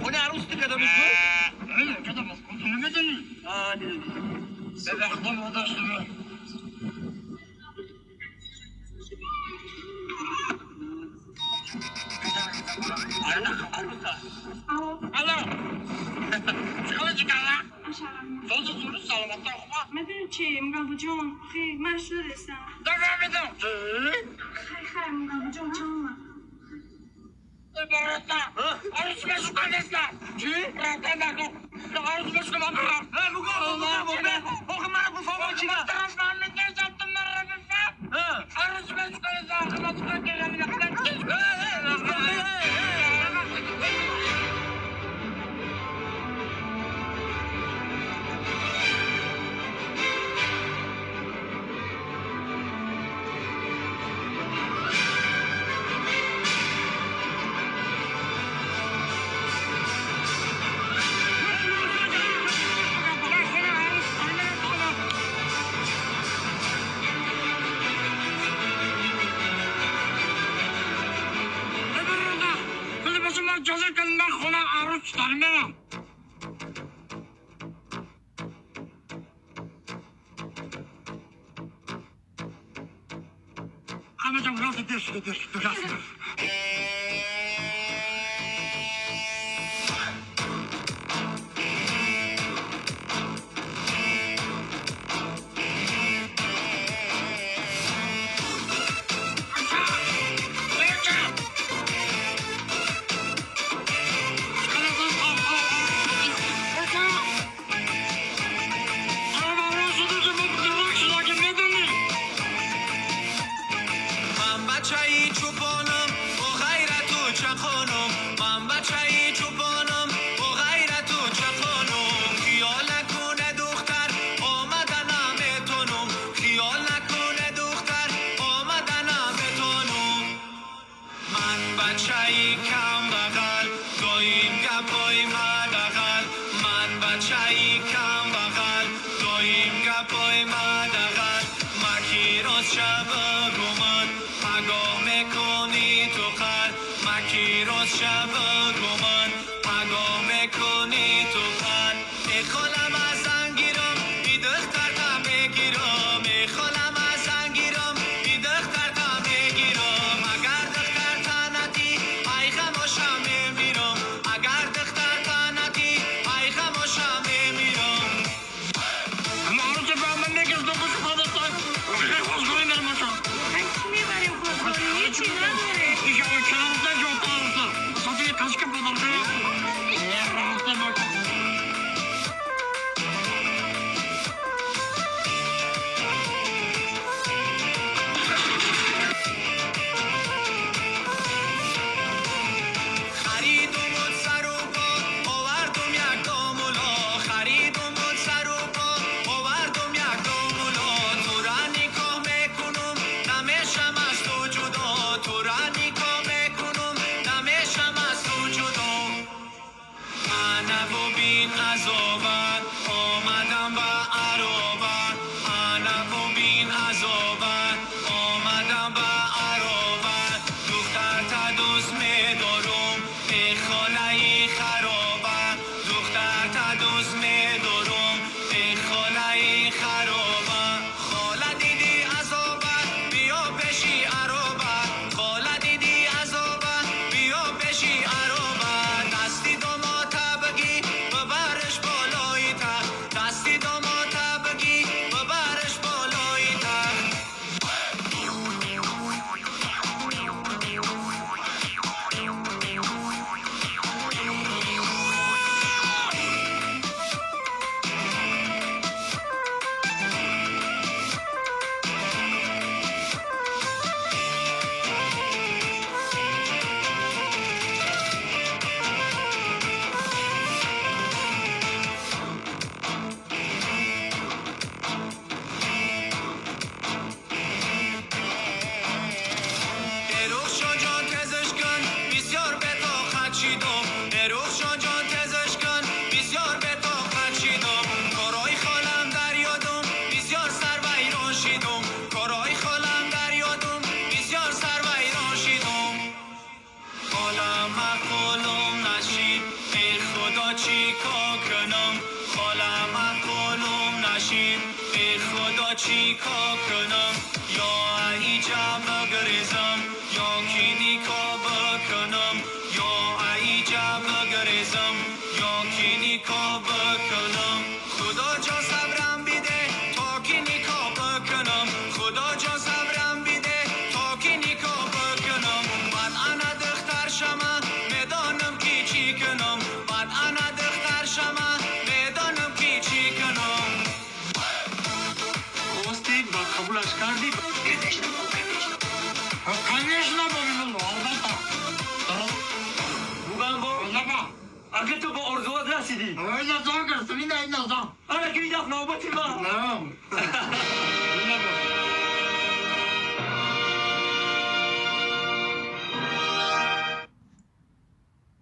خونه عروس کدام بود؟ کدام است؟ نمیدونی؟ به خودم نداشتم. میدونی چی؟ میگم بو جون خیلی مشهور هستم خیلی میگم بو جون چون عروس مشکل هستم. چی؟ عروس مشکل من اجازه کن من خونه عروس دارم برم. همه جا راست دست. تو را ماشین به خدا چی کار کنم یا ایجا بگریزم یا کلینیکا بکنم یا ایجا بگریزم یا کلینیکا بکنم خدا جا صبرم بیده تا کلینیکا بکنم خدا جا صبرم بیده تا کلینیکا بکنم بعد انا دختر شما میدانم کی چی کنم بعد انا دختر شما میدانم کی چی کنم گفتی با قبولش کردی Конечно, ببینم البته. بگم با Acaba اگه تو با آرزوات رسیدی öyle zor görsün yine aynı zor. انا که میدفت نوبتی ما Tamam.